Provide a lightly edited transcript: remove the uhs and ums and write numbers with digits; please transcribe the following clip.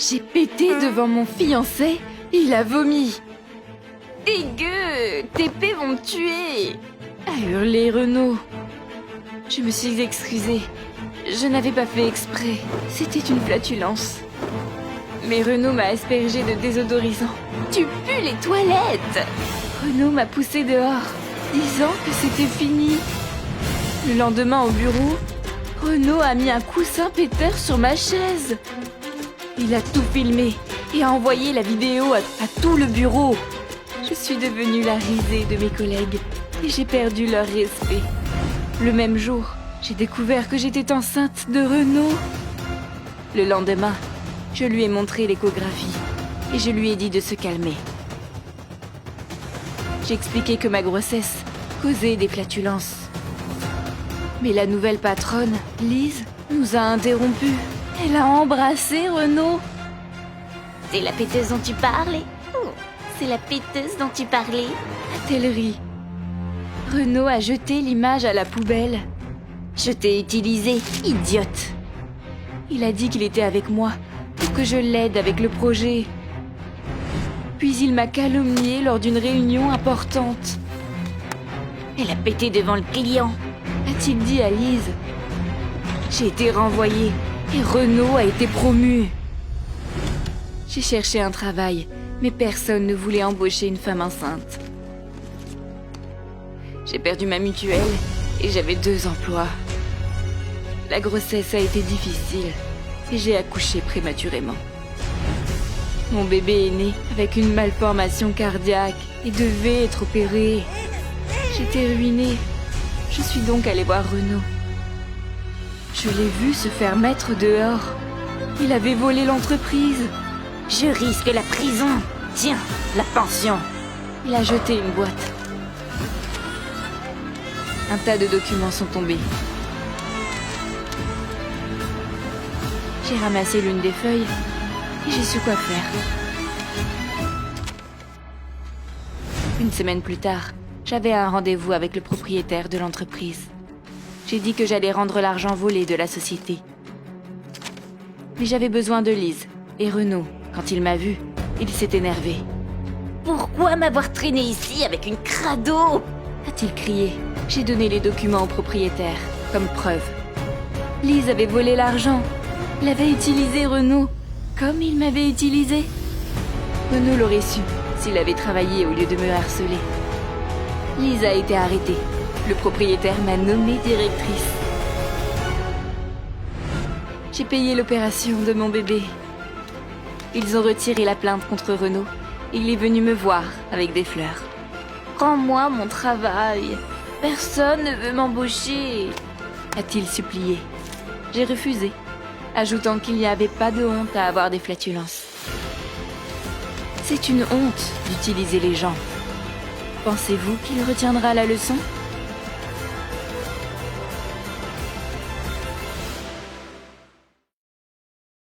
J'ai pété devant mon fiancé, il a vomi. Dégueu, tes pets vont me tuer, a hurlé Renaud. Je me suis excusée. Je n'avais pas fait exprès. C'était une flatulence. Mais Renaud m'a aspergé de désodorisant. Tu pues les toilettes! Renaud m'a poussé dehors, disant que c'était fini. Le lendemain au bureau, Renaud a mis un coussin péteur sur ma chaise. Il a tout filmé et a envoyé la vidéo à tout le bureau. Je suis devenue la risée de mes collègues et j'ai perdu leur respect. Le même jour, j'ai découvert que j'étais enceinte de Renaud. Le lendemain, je lui ai montré l'échographie et je lui ai dit de se calmer. J'ai expliqué que ma grossesse causait des flatulences. Mais la nouvelle patronne, Lise, nous a interrompus. Elle a embrassé Renaud. C'est la péteuse dont tu parlais? C'est la péteuse dont tu parlais? A-t-elle ri? Renaud a jeté l'image à la poubelle. Je t'ai utilisé, idiote. Il a dit qu'il était avec moi pour que je l'aide avec le projet. Puis il m'a calomnié lors d'une réunion importante. Elle a pété devant le client, a-t-il dit à Lise. J'ai été renvoyée et Renaud a été promu. J'ai cherché un travail, mais personne ne voulait embaucher une femme enceinte. J'ai perdu ma mutuelle et j'avais 2 emplois. La grossesse a été difficile et j'ai accouché prématurément. Mon bébé est né avec une malformation cardiaque et devait être opéré. J'étais ruinée. Je suis donc allée voir Renaud. Je l'ai vu se faire mettre dehors. Il avait volé l'entreprise. Je risque la prison. Tiens, la pension. Il a jeté une boîte. Un tas de documents sont tombés. J'ai ramassé l'une des feuilles et j'ai su quoi faire. Une semaine plus tard, j'avais un rendez-vous avec le propriétaire de l'entreprise. J'ai dit que j'allais rendre l'argent volé de la société. Mais j'avais besoin de Lise et Renaud. Quand il m'a vu, il s'est énervé. Pourquoi m'avoir traîné ici avec une crado? A-t-il crié. J'ai donné les documents au propriétaire, comme preuve. Lise avait volé l'argent. Elle avait utilisé Renaud, comme il m'avait utilisé. Renaud l'aurait su s'il avait travaillé au lieu de me harceler. Lise a été arrêtée. Le propriétaire m'a nommée directrice. J'ai payé l'opération de mon bébé. Ils ont retiré la plainte contre Renaud et il est venu me voir avec des fleurs. Rends-moi mon travail. Personne ne veut m'embaucher, a-t-il supplié. J'ai refusé, ajoutant qu'il n'y avait pas de honte à avoir des flatulences. C'est une honte d'utiliser les gens. Pensez-vous qu'il retiendra la leçon ?